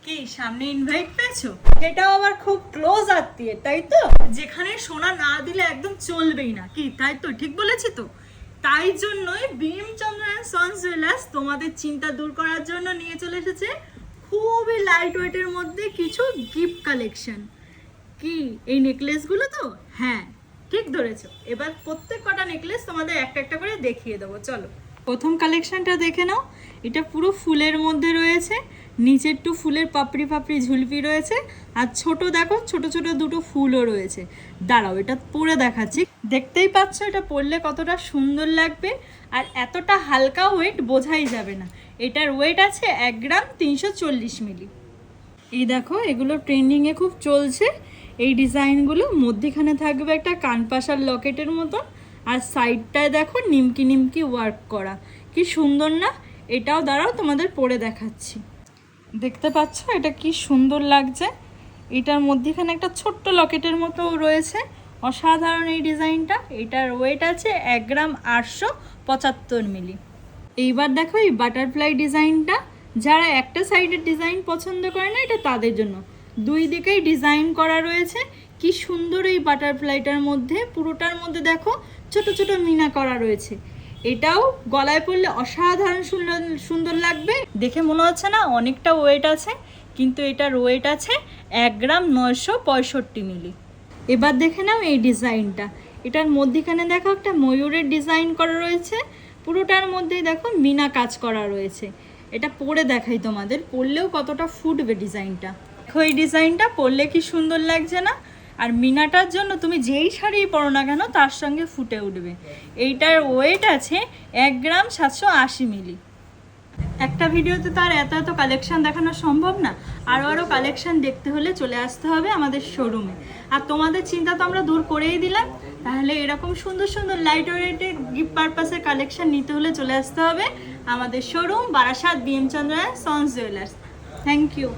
কি সামনে ইনভাইট পেয়েছো? এটাও আবার খুব ক্লোজ আত্মীয়, তাই তো? যেখানে সোনা না দিলে একদম চলবেই না, কি তাই তো? ঠিক বলেছি তো? তাই জন্যই বিমচন্দ্র অ্যান্ড সন্স জুয়েলার্স তোমাদের চিন্তা দূর করার জন্য নিয়ে চলে এসেছে খুবই লাইট ওয়েটের মধ্যে কিছু গিফট কালেকশন। কি এই নেকলেসগুলো তো? হ্যাঁ, ঠিক ধরেছো। এবার প্রত্যেক কটা নেকলেস তোমাদের একটা একটা করে দেখিয়ে দেবো, চলো। প্রথম কালেকশনটা দেখে নাও। এটা পুরো ফুলের মধ্যে রয়েছে, নিচে একটু ফুলের পাপড়ি পাপড়ি ঝুলপি রয়েছে, আর ছোট দেখো ছোট ছোট দুটো ফুলও রয়েছে। দাঁড়াও এটা পরে দেখাচ্ছি। দেখতেই পাচ্ছ এটা পরলে কতটা সুন্দর লাগবে, আর এতটা হালকা ওয়েট বোঝাই যাবে না। এটার ওয়েট আছে 1 গ্রাম 340 মিলি। এই দেখো এগুলো ট্রেন্ডিংয়ে খুব চলছে। এই ডিজাইনগুলো মধ্যেখানে থাকবে একটা কানপাশার লকেটের মতো, আর সাইডটায় দেখো নিমকি নিমকি ওয়ার্ক করা। কি সুন্দর না? এটাও দাঁড়াও তোমাদের পরে দেখাচ্ছি। দেখতে পাচ্ছ এটা কি সুন্দর লাগছে। এটার মধ্যেখানে একটা ছোট্ট লকেটের মতো রয়েছে। অসাধারণ এই ডিজাইনটা। এটার ওয়েট আছে 1 গ্রাম 875 মিলি। এইবার দেখো এই বাটারফ্লাই ডিজাইনটা, যারা একটা সাইডের ডিজাইন পছন্দ করে না এটা তাদের জন্য। দুই দিকেই ডিজাইন করা রয়েছে। কি সুন্দর এই বাটারফ্লাইটার মধ্যে, পুরোটার মধ্যে দেখো ছোট ছোট মিনা করা রয়েছে। এটাও গলায় পরলে অসাধারণ সুন্দর সুন্দর লাগবে। দেখে মনে হচ্ছে না অনেকটা ওয়েট আছে, কিন্তু এটার ওয়েট আছে 1 গ্রাম 965 মিলি। এবার দেখে নাও এই ডিজাইনটা। এটার মধ্যেখানে দেখো একটা ময়ূরের ডিজাইন করা রয়েছে, পুরোটার মধ্যেই দেখো মিনা কাজ করা রয়েছে। এটা পরে দেখাই তোমাদের, পরলেও কতটা ফুটবে ডিজাইনটা। দেখো এই ডিজাইনটা পরলে কি সুন্দর লাগছে না? আর মিনাটার জন্য তুমি যেই শাড়ি পরো না কেন তার সঙ্গে ফুটে উঠবে। এইটার ওয়েট আছে 1 গ্রাম 780 মিলি। একটা ভিডিওতে তো আর এত এত কালেকশন দেখানো সম্ভব না। আরও কালেকশন দেখতে হলে চলে আসতে হবে আমাদের শোরুমে। আর তোমাদের চিন্তা তো আমরা দূর করেই দিলাম। তাহলে এরকম সুন্দর সুন্দর লাইট ওয়েটের গিফট পারপাসের কালেকশন নিতে হলে চলে আসতে হবে আমাদের showroom, Barasat Bimchandra and sons jewellers. Thank you.